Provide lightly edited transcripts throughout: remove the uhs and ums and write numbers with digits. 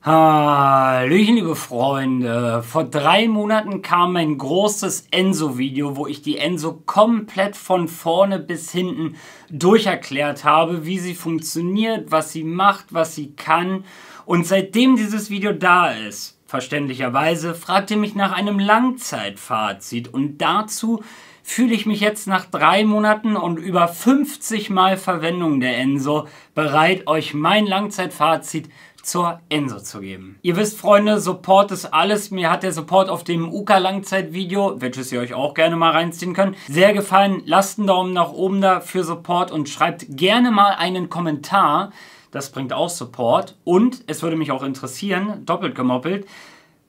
Hallöchen, liebe Freunde. Vor 3 Monaten kam mein großes Enso-Video, wo ich die Enso komplett von vorne bis hinten durcherklärt habe, wie sie funktioniert, was sie macht, was sie kann. Und seitdem dieses Video da ist, verständlicherweise, fragt ihr mich nach einem Langzeitfazit. Und dazu fühle ich mich jetzt nach 3 Monaten und über 50 Mal Verwendung der Enso bereit, euch mein Langzeitfazit zur Enso zu geben. Ihr wisst, Freunde, Support ist alles. Mir hat der Support auf dem UKA-Langzeitvideo, welches ihr euch auch gerne mal reinziehen könnt, sehr gefallen. Lasst einen Daumen nach oben da für Support und schreibt gerne mal einen Kommentar. Das bringt auch Support. Und es würde mich auch interessieren, doppelt gemoppelt,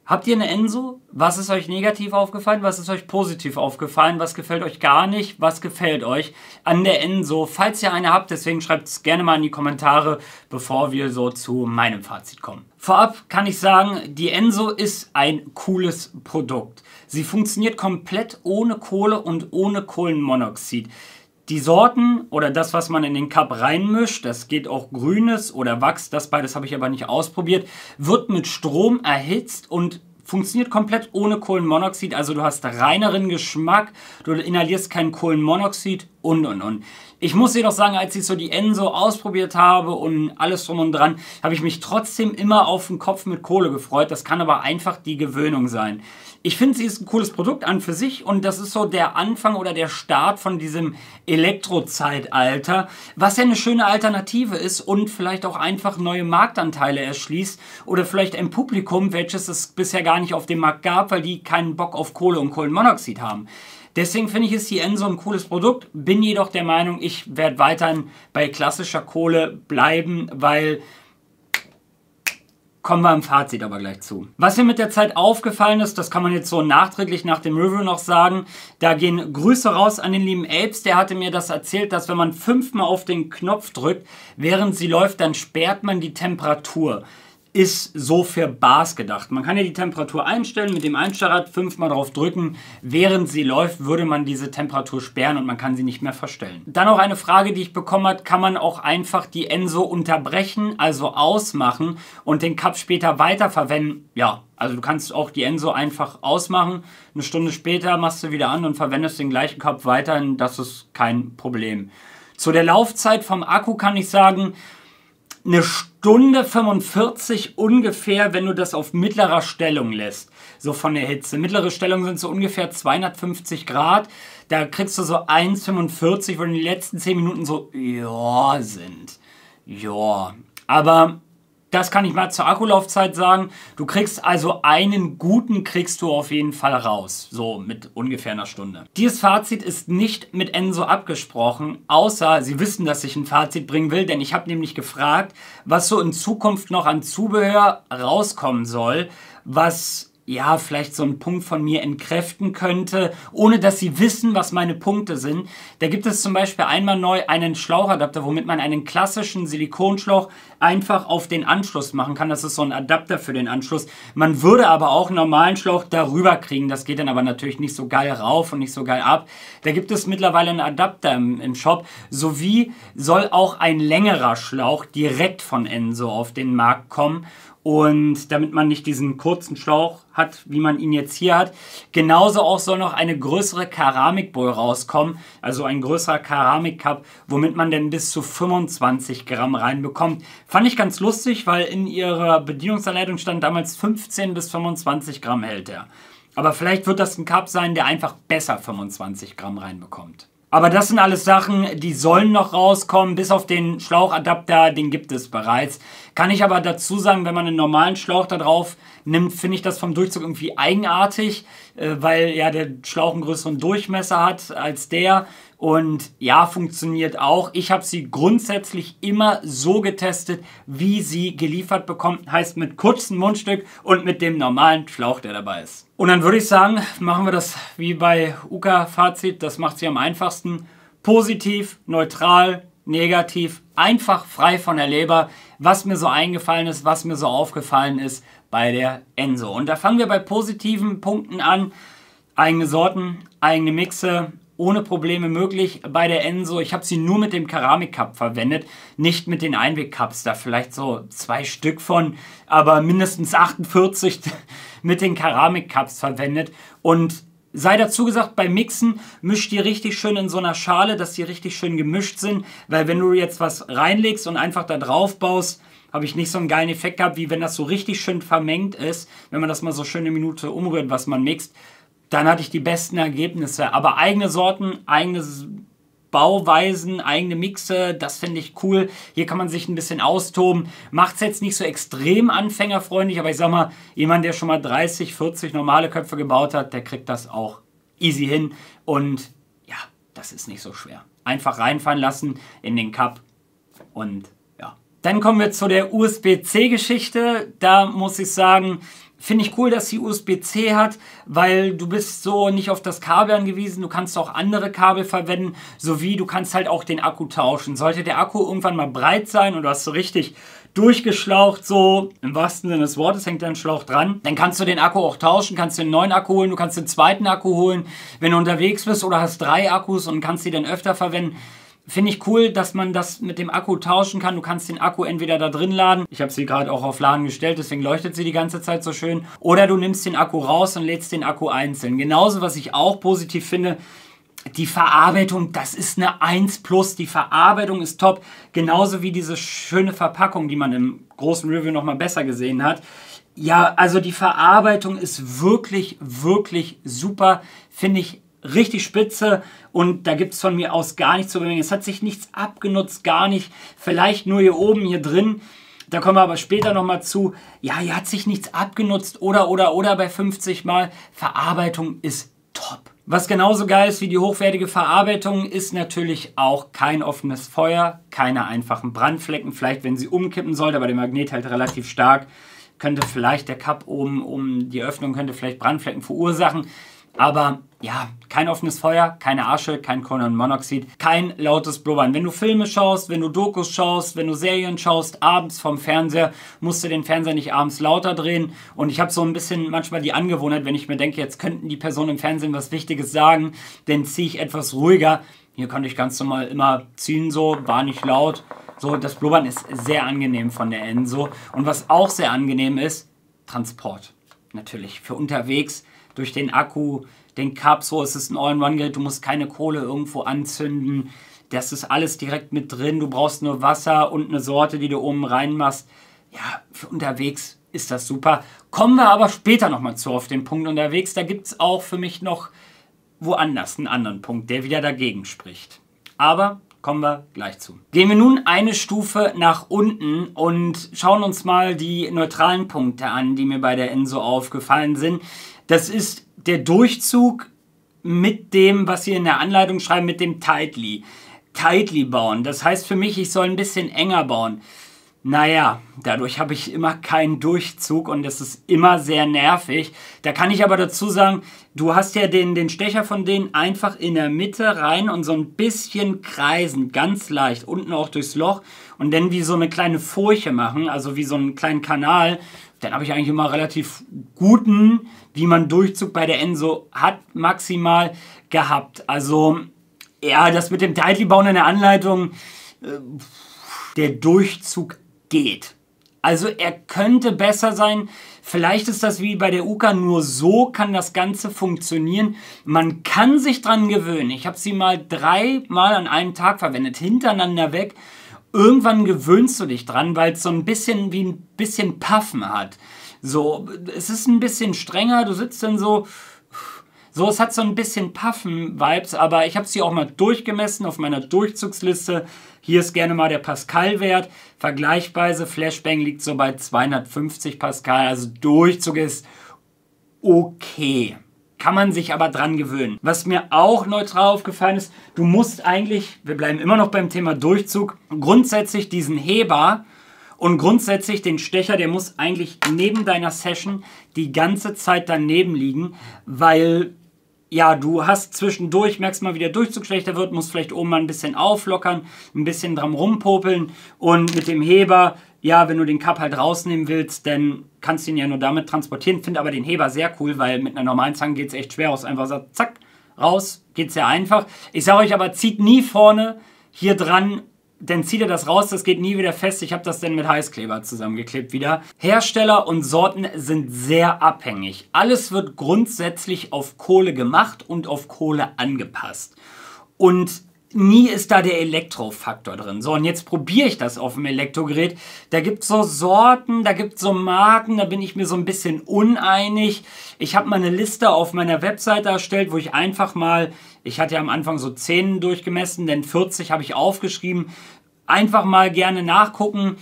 habt ihr eine Enso? Was ist euch negativ aufgefallen? Was ist euch positiv aufgefallen? Was gefällt euch gar nicht? Was gefällt euch an der Enso? Falls ihr eine habt, deswegen schreibt es gerne mal in die Kommentare, bevor wir so zu meinem Fazit kommen. Vorab kann ich sagen, die Enso ist ein cooles Produkt. Sie funktioniert komplett ohne Kohle und ohne Kohlenmonoxid. Die Sorten oder das, was man in den Cup reinmischt, das geht auch grünes oder Wachs, das beides habe ich aber nicht ausprobiert, wird mit Strom erhitzt und funktioniert komplett ohne Kohlenmonoxid. Also du hast reineren Geschmack, du inhalierst kein Kohlenmonoxid und. Ich muss jedoch sagen, als ich so die Enso ausprobiert habe und alles drum und dran, habe ich mich trotzdem immer auf den Kopf mit Kohle gefreut. Das kann aber einfach die Gewöhnung sein. Ich finde, sie ist ein cooles Produkt an für sich und das ist so der Anfang oder der Start von diesem Elektrozeitalter, was ja eine schöne Alternative ist und vielleicht auch einfach neue Marktanteile erschließt oder vielleicht ein Publikum, welches es bisher gar nicht auf dem Markt gab, weil die keinen Bock auf Kohle und Kohlenmonoxid haben. Deswegen finde ich, ist die Enso ein cooles Produkt, bin jedoch der Meinung, ich werde weiterhin bei klassischer Kohle bleiben, weil... Kommen wir im Fazit aber gleich zu. Was mir mit der Zeit aufgefallen ist, das kann man jetzt so nachträglich nach dem Review noch sagen, da gehen Grüße raus an den lieben Apes, der hatte mir das erzählt, dass wenn man 5-mal auf den Knopf drückt, während sie läuft, dann sperrt man die Temperatur. Ist so für Bars gedacht. Man kann ja die Temperatur einstellen, mit dem Einstellrad 5-mal drauf drücken. Während sie läuft, würde man diese Temperatur sperren und man kann sie nicht mehr verstellen. Dann auch eine Frage, die ich bekommen habe, kann man auch einfach die Enso unterbrechen, also ausmachen und den Cup später weiterverwenden? Ja, also du kannst auch die Enso einfach ausmachen. Eine Stunde später machst du wieder an und verwendest den gleichen Cup weiterhin. Das ist kein Problem. Zu der Laufzeit vom Akku kann ich sagen, 1:45 ungefähr, wenn du das auf mittlerer Stellung lässt, so von der Hitze. Mittlere Stellung sind so ungefähr 250 Grad, da kriegst du so 1:45, wo die letzten 10 Minuten so, ja, sind. Ja, aber... Das kann ich mal zur Akkulaufzeit sagen. Du kriegst also einen guten kriegst du auf jeden Fall raus. So mit ungefähr einer Stunde. Dieses Fazit ist nicht mit Enso abgesprochen, außer sie wissen, dass ich ein Fazit bringen will, denn ich habe nämlich gefragt, was so in Zukunft noch an Zubehör rauskommen soll, was... ja, vielleicht so einen Punkt von mir entkräften könnte, ohne dass sie wissen, was meine Punkte sind. Da gibt es zum Beispiel einmal neu einen Schlauchadapter, womit man einen klassischen Silikonschlauch einfach auf den Anschluss machen kann. Das ist so ein Adapter für den Anschluss. Man würde aber auch einen normalen Schlauch darüber kriegen. Das geht dann aber natürlich nicht so geil rauf und nicht so geil ab. Da gibt es mittlerweile einen Adapter im Shop. Sowie soll auch ein längerer Schlauch direkt von Enso auf den Markt kommen. Und damit man nicht diesen kurzen Schlauch hat, wie man ihn jetzt hier hat. Genauso auch soll noch eine größere Keramikbowl rauskommen, also ein größerer Keramikcup, womit man dann bis zu 25 Gramm reinbekommt. Fand ich ganz lustig, weil in ihrer Bedienungsanleitung stand damals 15 bis 25 Gramm hält er. Aber vielleicht wird das ein Cup sein, der einfach besser 25 Gramm reinbekommt. Aber das sind alles Sachen, die sollen noch rauskommen, bis auf den Schlauchadapter, den gibt es bereits. Kann ich aber dazu sagen, wenn man einen normalen Schlauch da drauf nimmt, finde ich das vom Durchzug irgendwie eigenartig, weil ja der Schlauch einen größeren Durchmesser hat als der. Und ja, funktioniert auch. Ich habe sie grundsätzlich immer so getestet, wie sie geliefert bekommt. Heißt mit kurzem Mundstück und mit dem normalen Schlauch, der dabei ist. Und dann würde ich sagen, machen wir das wie bei UKA-Fazit. Das macht sie am einfachsten. Positiv, neutral, negativ, einfach frei von der Leber. Was mir so eingefallen ist, was mir so aufgefallen ist bei der Enso. Und da fangen wir bei positiven Punkten an. Eigene Sorten, eigene Mixe. ohne Probleme möglich bei der Enso. Ich habe sie nur mit dem Keramikcup verwendet, nicht mit den Einwegcups. Da vielleicht so 2 Stück von, aber mindestens 48 mit den Keramikcups verwendet. Und sei dazu gesagt, beim Mixen mischt die richtig schön in so einer Schale, dass die richtig schön gemischt sind. Weil wenn du jetzt was reinlegst und einfach da drauf baust, habe ich nicht so einen geilen Effekt gehabt, wie wenn das so richtig schön vermengt ist. Wenn man das mal so schön eine Minute umrührt, was man mixt, dann hatte ich die besten Ergebnisse. Aber eigene Sorten, eigene Bauweisen, eigene Mixe, das finde ich cool. Hier kann man sich ein bisschen austoben. Macht es jetzt nicht so extrem anfängerfreundlich, aber ich sag mal, jemand, der schon mal 30, 40 normale Köpfe gebaut hat, der kriegt das auch easy hin. Und ja, das ist nicht so schwer. Einfach reinfahren lassen in den Cup und ja. Dann kommen wir zu der USB-C-Geschichte. Da muss ich sagen, finde ich cool, dass sie USB-C hat, weil du bist so nicht auf das Kabel angewiesen. Du kannst auch andere Kabel verwenden, sowie du kannst halt auch den Akku tauschen. Sollte der Akku irgendwann mal breit sein und du hast so richtig durchgeschlaucht, so im wahrsten Sinne des Wortes hängt da ein Schlauch dran, dann kannst du den Akku auch tauschen, kannst den neuen Akku holen, du kannst den zweiten Akku holen, wenn du unterwegs bist oder hast 3 Akkus und kannst die dann öfter verwenden. Finde ich cool, dass man das mit dem Akku tauschen kann. Du kannst den Akku entweder da drin laden. Ich habe sie gerade auch auf Laden gestellt, deswegen leuchtet sie die ganze Zeit so schön. Oder du nimmst den Akku raus und lädst den Akku einzeln. Genauso, was ich auch positiv finde, die Verarbeitung, das ist eine 1+. Die Verarbeitung ist top. Genauso wie diese schöne Verpackung, die man im großen Review nochmal besser gesehen hat. Ja, also die Verarbeitung ist wirklich, wirklich super. Finde ich richtig spitze und da gibt es von mir aus gar nichts zu bemängeln. Es hat sich nichts abgenutzt, gar nicht. Vielleicht nur hier oben, hier drin. Da kommen wir aber später nochmal zu. Ja, hier hat sich nichts abgenutzt oder bei 50 Mal. Verarbeitung ist top. Was genauso geil ist wie die hochwertige Verarbeitung, ist natürlich auch kein offenes Feuer, keine einfachen Brandflecken. Vielleicht, wenn sie umkippen sollte, aber der Magnet hält relativ stark, könnte vielleicht der Cup oben um die Öffnung könnte vielleicht Brandflecken verursachen. Aber ja, kein offenes Feuer, keine Asche, kein Kohlenmonoxid, kein lautes Blubbern. Wenn du Filme schaust, wenn du Dokus schaust, wenn du Serien schaust, abends vom Fernseher, musst du den Fernseher nicht abends lauter drehen. Und ich habe so ein bisschen manchmal die Angewohnheit, wenn ich mir denke, jetzt könnten die Personen im Fernsehen was Wichtiges sagen, dann ziehe ich etwas ruhiger. Hier konnte ich ganz normal immer ziehen, so, war nicht laut. So, das Blubbern ist sehr angenehm von der Enso. Und was auch sehr angenehm ist, Transport. Natürlich, für unterwegs, durch den Akku, den Cup, so, es ist ein All-in-One-Gerät, du musst keine Kohle irgendwo anzünden, das ist alles direkt mit drin, du brauchst nur Wasser und eine Sorte, die du oben reinmachst. Ja, für unterwegs ist das super. Kommen wir aber später nochmal zu auf den Punkt unterwegs, da gibt es auch für mich noch woanders einen anderen Punkt, der wieder dagegen spricht. Aber kommen wir gleich zu. Gehen wir nun eine Stufe nach unten und schauen uns mal die neutralen Punkte an, die mir bei der Enso aufgefallen sind. Das ist der Durchzug mit dem, was Sie in der Anleitung schreiben, mit dem Tightly. Tightly bauen. Das heißt für mich, ich soll ein bisschen enger bauen. Naja, dadurch habe ich immer keinen Durchzug und das ist immer sehr nervig. Da kann ich aber dazu sagen, du hast ja den Stecher von denen einfach in der Mitte rein und so ein bisschen kreisen, ganz leicht, unten auch durchs Loch und dann wie so eine kleine Furche machen, also wie so einen kleinen Kanal. Dann habe ich eigentlich immer relativ guten, wie man Durchzug bei der Enso hat, maximal gehabt. Also, ja, das mit dem Tightly-Bauen in der Anleitung, der Durchzug geht. Also, er könnte besser sein. Vielleicht ist das wie bei der UKA, nur so kann das Ganze funktionieren. Man kann sich dran gewöhnen. Ich habe sie mal 3 Mal an einem Tag verwendet, hintereinander weg. Irgendwann gewöhnst du dich dran, weil es so ein bisschen wie ein bisschen Puffen hat. So, es ist ein bisschen strenger, du sitzt dann so, es hat so ein bisschen Puffen-Vibes, aber ich habe sie auch mal durchgemessen auf meiner Durchzugsliste. Hier ist gerne mal der Pascal-Wert. Vergleichsweise, Flashbang liegt so bei 250 Pascal, also Durchzug ist okay. Kann man sich aber dran gewöhnen. Was mir auch neutral aufgefallen ist, du musst eigentlich, wir bleiben immer noch beim Thema Durchzug, grundsätzlich diesen Heber und grundsätzlich den Stecher, der muss eigentlich neben deiner Session die ganze Zeit daneben liegen, weil ja, du hast zwischendurch, merkst mal, wie der Durchzug schlechter wird, musst vielleicht oben mal ein bisschen auflockern, ein bisschen dran rumpopeln und mit dem Heber, ja, wenn du den Cup halt rausnehmen willst, dann kannst du ihn ja nur damit transportieren. Finde aber den Heber sehr cool, weil mit einer normalen Zange geht es echt schwer aus. Einfach so, zack, raus, geht sehr einfach. Ich sage euch aber, zieht nie vorne hier dran, dann zieht ihr das raus, das geht nie wieder fest. Ich habe das dann mit Heißkleber zusammengeklebt wieder. Hersteller und Sorten sind sehr abhängig. Alles wird grundsätzlich auf Kohle gemacht und auf Kohle angepasst. Und nie ist da der Elektrofaktor drin. So, und jetzt probiere ich das auf dem Elektrogerät. Da gibt es so Sorten, da gibt es so Marken, da bin ich mir so ein bisschen uneinig. Ich habe mal eine Liste auf meiner Webseite erstellt, wo ich einfach mal, ich hatte ja am Anfang so 10 durchgemessen, denn 40 habe ich aufgeschrieben. Einfach mal gerne nachgucken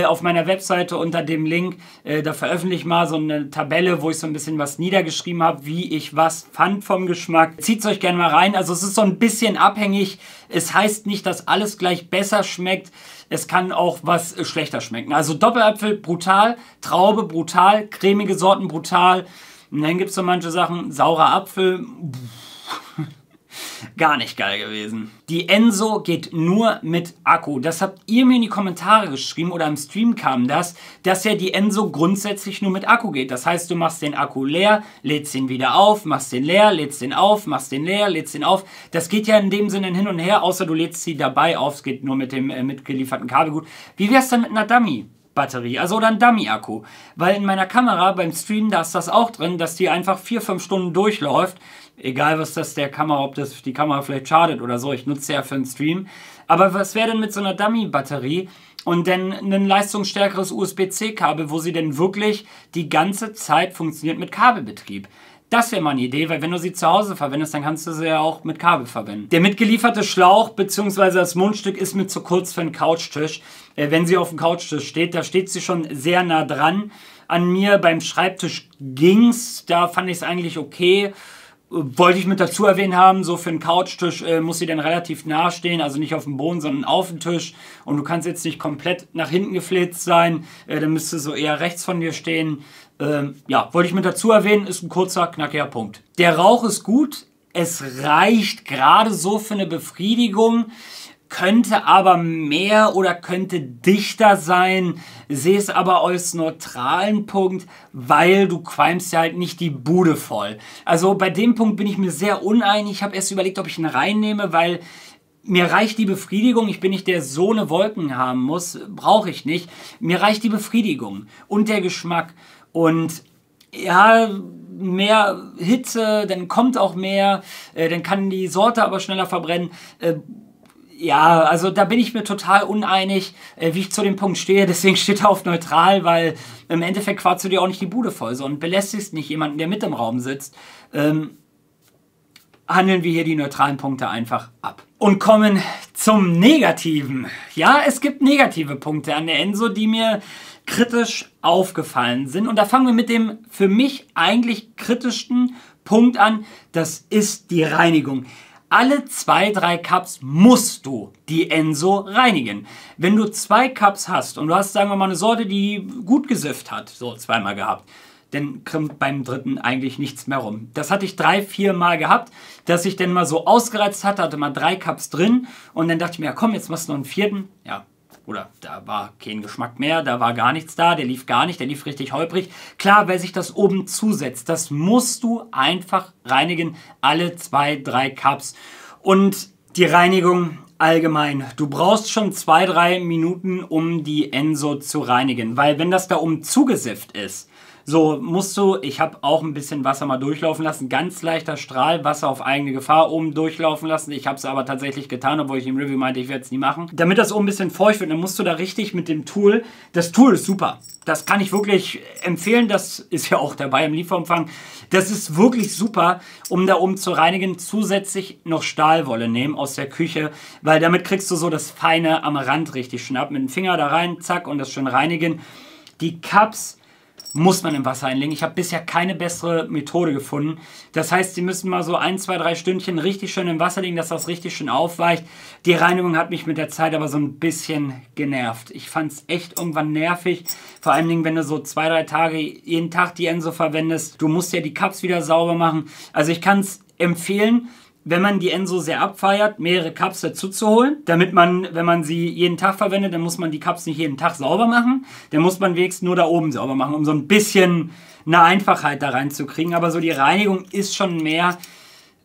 auf meiner Webseite unter dem Link. Da veröffentliche ich mal so eine Tabelle, wo ich so ein bisschen was niedergeschrieben habe, wie ich was fand vom Geschmack. Zieht es euch gerne mal rein. Also es ist so ein bisschen abhängig. Es heißt nicht, dass alles gleich besser schmeckt. Es kann auch was schlechter schmecken. Also Doppelapfel brutal, Traube brutal, cremige Sorten brutal. Und dann gibt es so manche Sachen, saurer Apfel, gar nicht geil gewesen. Die Enso geht nur mit Akku. Das habt ihr mir in die Kommentare geschrieben oder im Stream kam das, dass ja die Enso grundsätzlich nur mit Akku geht. Das heißt, du machst den Akku leer, lädst ihn wieder auf, machst den leer, lädst den auf, machst den leer, lädst den auf. Das geht ja in dem Sinne hin und her, außer du lädst sie dabei auf. Es geht nur mit dem mitgelieferten Kabelgut. Wie wär's dann mit einer Dummy-Batterie, also oder ein Dummy-Akku? Weil in meiner Kamera beim Stream, da ist das auch drin, dass die einfach 4-5 Stunden durchläuft. Egal, was das der Kamera, ob das die Kamera vielleicht schadet oder so. Ich nutze sie ja für den Stream. Aber was wäre denn mit so einer Dummy-Batterie und dann ein leistungsstärkeres USB-C-Kabel, wo sie denn wirklich die ganze Zeit funktioniert mit Kabelbetrieb? Das wäre mal eine Idee, weil wenn du sie zu Hause verwendest, dann kannst du sie ja auch mit Kabel verwenden. Der mitgelieferte Schlauch bzw. das Mundstück ist mir zu kurz für einen Couchtisch. Wenn sie auf dem Couchtisch steht, da steht sie schon sehr nah dran. An mir beim Schreibtisch ging's, da fand ich es eigentlich okay. Wollte ich mit dazu erwähnen haben, so für einen Couchtisch muss sie dann relativ nah stehen, also nicht auf dem Boden, sondern auf dem Tisch. Und du kannst jetzt nicht komplett nach hinten geflitzt sein, dann müsste so eher rechts von dir stehen. Ja, wollte ich mit dazu erwähnen, ist ein kurzer, knackiger Punkt. Der Rauch ist gut, es reicht gerade so für eine Befriedigung, könnte aber mehr oder könnte dichter sein, sehe es aber als neutralen Punkt, weil du qualmst ja halt nicht die Bude voll. Also bei dem Punkt bin ich mir sehr uneinig. Ich habe erst überlegt, ob ich ihn reinnehme, weil mir reicht die Befriedigung. Ich bin nicht der so eine Wolken haben muss, brauche ich nicht. Mir reicht die Befriedigung und der Geschmack. Und ja, mehr Hitze, dann kommt auch mehr, dann kann die Sorte aber schneller verbrennen. Ja, also da bin ich mir total uneinig, wie ich zu dem Punkt stehe. Deswegen steht er auf neutral, weil im Endeffekt quatschst du dir auch nicht die Bude voll so und belästigst nicht jemanden, der mit im Raum sitzt. Handeln wir hier die neutralen Punkte einfach ab. Und kommen zum Negativen. Ja, es gibt negative Punkte an der Enso, die mir kritisch aufgefallen sind. Und da fangen wir mit dem für mich eigentlich kritischsten Punkt an. Das ist die Reinigung. Alle 2-3 Cups musst du die Enso reinigen. Wenn du 2 Cups hast und du hast, sagen wir mal, eine Sorte, die gut gesifft hat, so zweimal gehabt, dann kommt beim dritten eigentlich nichts mehr rum. Das hatte ich 3-4 Mal gehabt, dass ich dann mal so ausgereizt hatte mal 3 Cups drin und dann dachte ich mir, ja komm, jetzt machst du noch einen vierten. Ja, oder da war kein Geschmack mehr, da war gar nichts da, der lief gar nicht, der lief richtig holprig. Klar, weil sich das oben zusetzt, das musst du einfach reinigen, alle 2-3 Cups. Und die Reinigung allgemein, du brauchst schon 2-3 Minuten, um die Enso zu reinigen, weil wenn das da oben zugesifft ist, so musst du, ich habe auch ein bisschen Wasser mal durchlaufen lassen, ganz leichter Strahl, Wasser auf eigene Gefahr oben durchlaufen lassen. Ich habe es aber tatsächlich getan, obwohl ich im Review meinte, ich werde es nie machen. Damit das oben ein bisschen feucht wird, dann musst du da richtig mit dem Tool, das Tool ist super. Das kann ich wirklich empfehlen, das ist ja auch dabei im Lieferumfang. Das ist wirklich super, um da oben zu reinigen. Zusätzlich noch Stahlwolle nehmen aus der Küche, weil damit kriegst du so das Feine am Rand richtig schön ab. Mit dem Finger da rein, zack, und das schön reinigen. Die Cups muss man im Wasser einlegen. Ich habe bisher keine bessere Methode gefunden. Das heißt, Sie müssen mal so 1, 2, 3 Stündchen richtig schön im Wasser legen, dass das richtig schön aufweicht. Die Reinigung hat mich mit der Zeit aber so ein bisschen genervt. Ich fand es echt irgendwann nervig. Vor allen Dingen, wenn du so 2, 3 Tage jeden Tag die Enso verwendest. Du musst ja die Cups wieder sauber machen. Also ich kann es empfehlen, wenn man die Enso sehr abfeiert, mehrere Cups dazu zu holen, damit man, wenn man sie jeden Tag verwendet, dann muss man die Cups nicht jeden Tag sauber machen, dann muss man wenigstens nur da oben sauber machen, um so ein bisschen eine Einfachheit da reinzukriegen, aber so die Reinigung ist schon mehr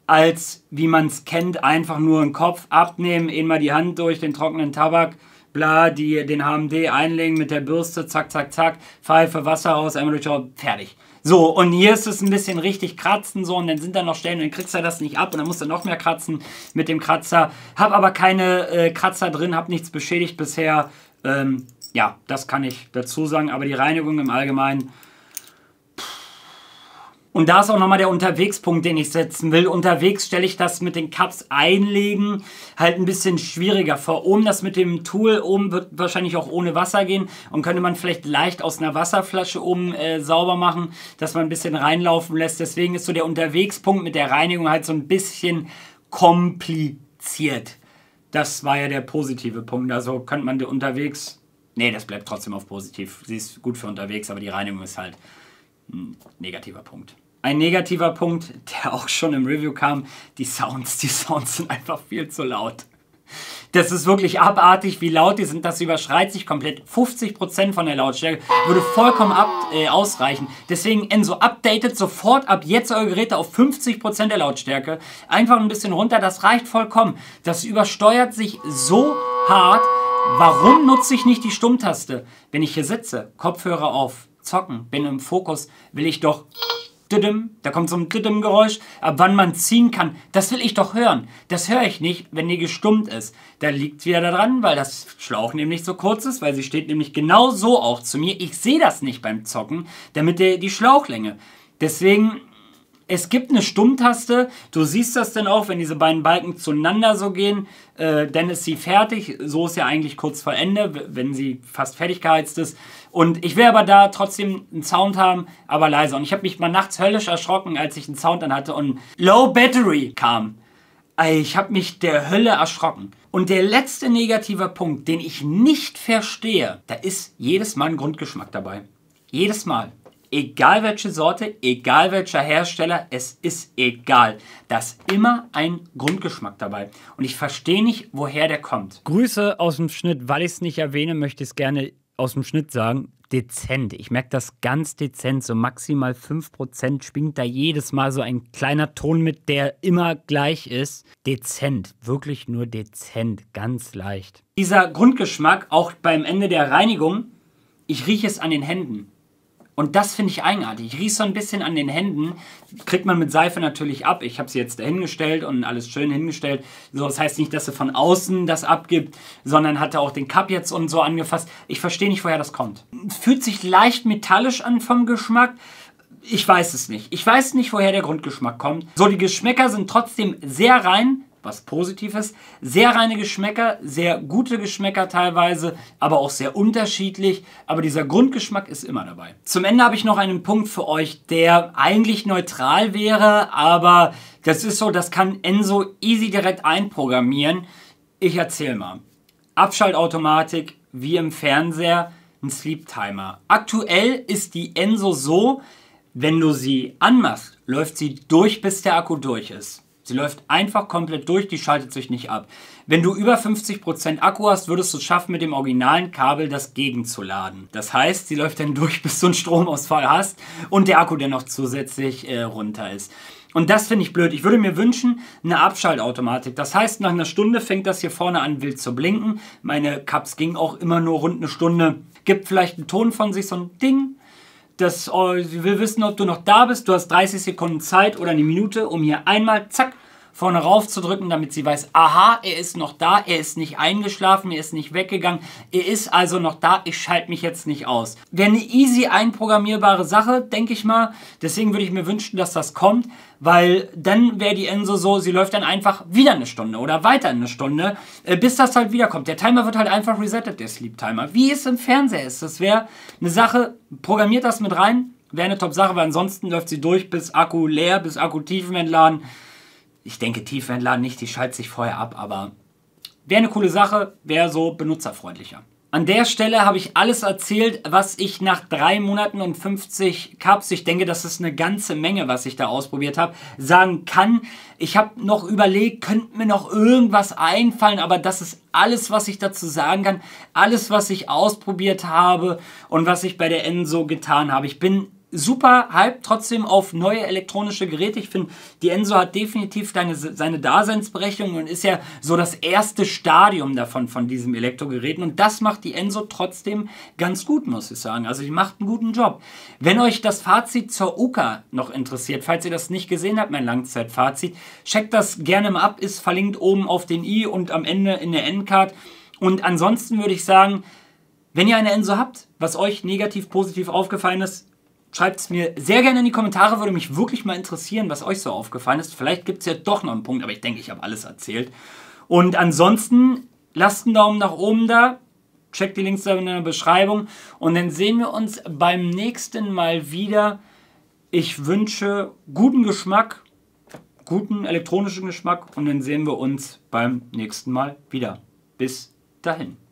als wie man es kennt, einfach nur den Kopf abnehmen, mal die Hand durch den trockenen Tabak, bla, den HMD einlegen mit der Bürste, zack, zack, zack, Pfeife, Wasser raus, einmal durch, fertig. So, und hier ist es ein bisschen richtig kratzen, so, und dann sind da noch Stellen, dann kriegst du das nicht ab und dann musst du noch mehr kratzen mit dem Kratzer. Hab aber keine Kratzer drin, hab nichts beschädigt bisher. Ja, das kann ich dazu sagen, aber die Reinigung im Allgemeinen. Und da ist auch nochmal der Unterwegspunkt, den ich setzen will. Unterwegs stelle ich das mit den Cups einlegen halt ein bisschen schwieriger vor. Oben das mit dem Tool, oben wird wahrscheinlich auch ohne Wasser gehen und könnte man vielleicht leicht aus einer Wasserflasche oben sauber machen, dass man ein bisschen reinlaufen lässt. Deswegen ist so der Unterwegspunkt mit der Reinigung halt so ein bisschen kompliziert. Das war ja der positive Punkt. Also könnte man unterwegs... Nee, das bleibt trotzdem auf positiv. Sie ist gut für unterwegs, aber die Reinigung ist halt ein negativer Punkt. Ein negativer Punkt, der auch schon im Review kam, die Sounds. Die Sounds sind einfach viel zu laut. Das ist wirklich abartig, wie laut die sind. Das überschreit sich komplett. 50% von der Lautstärke würde vollkommen ausreichen. Deswegen Enso, updatet sofort ab jetzt eure Geräte auf 50% der Lautstärke. Einfach ein bisschen runter, das reicht vollkommen. Das übersteuert sich so hart. Warum nutze ich nicht die Stummtaste? Wenn ich hier sitze, Kopfhörer auf, zocken, bin im Fokus, will ich doch... Da kommt so ein Geräusch, ab wann man ziehen kann, das will ich doch hören. Das höre ich nicht, wenn die gestummt ist. Da liegt es wieder daran, weil das Schlauch nämlich so kurz ist, weil sie steht nämlich genau so auch zu mir. Ich sehe das nicht beim Zocken, damit die Schlauchlänge. Deswegen, es gibt eine Stummtaste. Du siehst das dann auch, wenn diese beiden Balken zueinander so gehen. Dann ist sie fertig. So ist ja eigentlich kurz vor Ende, wenn sie fast fertig geheizt ist. Und ich will aber da trotzdem einen Sound haben, aber leiser. Und ich habe mich mal nachts höllisch erschrocken, als ich einen Sound dann hatte und Low Battery kam. Ich habe mich der Hölle erschrocken. Und der letzte negative Punkt, den ich nicht verstehe, da ist jedes Mal ein Grundgeschmack dabei. Jedes Mal. Egal welche Sorte, egal welcher Hersteller, es ist egal. Da ist immer ein Grundgeschmack dabei. Und ich verstehe nicht, woher der kommt. Grüße aus dem Schnitt, weil ich es nicht erwähne, möchte ich es gerne aus dem Schnitt sagen. Dezent. Ich merke das ganz dezent. So maximal 5% schwingt da jedes Mal so ein kleiner Ton mit, der immer gleich ist. Dezent. Wirklich nur dezent. Ganz leicht. Dieser Grundgeschmack, auch beim Ende der Reinigung, ich rieche es an den Händen. Und das finde ich eigenartig. Ich rieche so ein bisschen an den Händen. Kriegt man mit Seife natürlich ab. Ich habe sie jetzt dahingestellt und alles schön hingestellt. So, das heißt nicht, dass sie von außen das abgibt, sondern hatte auch den Cup jetzt und so angefasst. Ich verstehe nicht, woher das kommt. Fühlt sich leicht metallisch an vom Geschmack. Ich weiß es nicht. Ich weiß nicht, woher der Grundgeschmack kommt. So, die Geschmäcker sind trotzdem sehr rein. Was positiv ist. Sehr reine Geschmäcker, sehr gute Geschmäcker teilweise, aber auch sehr unterschiedlich. Aber dieser Grundgeschmack ist immer dabei. Zum Ende habe ich noch einen Punkt für euch, der eigentlich neutral wäre, aber das ist so, das kann Enso easy direkt einprogrammieren. Ich erzähle mal. Abschaltautomatik wie im Fernseher, ein Sleep Timer. Aktuell ist die Enso so, wenn du sie anmachst, läuft sie durch, bis der Akku durch ist. Sie läuft einfach komplett durch, die schaltet sich nicht ab. Wenn du über 50% Akku hast, würdest du es schaffen, mit dem originalen Kabel das gegenzuladen. Das heißt, sie läuft dann durch, bis du einen Stromausfall hast und der Akku dann noch zusätzlich runter ist. Und das finde ich blöd. Ich würde mir wünschen, eine Abschaltautomatik. Das heißt, nach einer Stunde fängt das hier vorne an wild zu blinken. Meine Cups gingen auch immer nur rund eine Stunde. Gibt vielleicht einen Ton von sich, so ein Ding. Sie will wissen, ob du noch da bist. Du hast 30 Sekunden Zeit oder eine Minute, um hier einmal, zack, vorne rauf zu drücken, damit sie weiß, aha, er ist noch da, er ist nicht eingeschlafen, er ist nicht weggegangen, er ist also noch da, ich schalte mich jetzt nicht aus. Wäre eine easy einprogrammierbare Sache, denke ich mal. Deswegen würde ich mir wünschen, dass das kommt, weil dann wäre die Enso so, sie läuft dann einfach wieder eine Stunde oder weiter eine Stunde, bis das halt wiederkommt. Der Timer wird halt einfach resettet, der Sleep Timer. Wie es im Fernseher ist, das wäre eine Sache, programmiert das mit rein, wäre eine Top-Sache, weil ansonsten läuft sie durch, bis Akku leer, bis Akku tiefenentladen. Ich denke, tiefenentladen nicht, die schaltet sich vorher ab, aber wäre eine coole Sache, wäre so benutzerfreundlicher. An der Stelle habe ich alles erzählt, was ich nach 3 Monaten und 50 Cups, ich denke, das ist eine ganze Menge, was ich da ausprobiert habe, sagen kann. Ich habe noch überlegt, könnte mir noch irgendwas einfallen, aber das ist alles, was ich dazu sagen kann. Alles, was ich ausprobiert habe und was ich bei der Enso getan habe. Ich bin super Hype trotzdem auf neue elektronische Geräte. Ich finde, die Enso hat definitiv seine Daseinsberechtigung und ist ja so das erste Stadium davon, von diesen Elektrogeräten. Und das macht die Enso trotzdem ganz gut, muss ich sagen. Also die macht einen guten Job. Wenn euch das Fazit zur UKA noch interessiert, falls ihr das nicht gesehen habt, mein Langzeitfazit, checkt das gerne mal ab, ist verlinkt oben auf den i und am Ende in der Endcard. Und ansonsten würde ich sagen, wenn ihr eine Enso habt, was euch negativ, positiv aufgefallen ist, schreibt es mir sehr gerne in die Kommentare, würde mich wirklich mal interessieren, was euch so aufgefallen ist. Vielleicht gibt es ja doch noch einen Punkt, aber ich denke, ich habe alles erzählt. Und ansonsten lasst einen Daumen nach oben da, checkt die Links da in der Beschreibung und dann sehen wir uns beim nächsten Mal wieder. Ich wünsche guten Geschmack, guten elektronischen Geschmack und dann sehen wir uns beim nächsten Mal wieder. Bis dahin.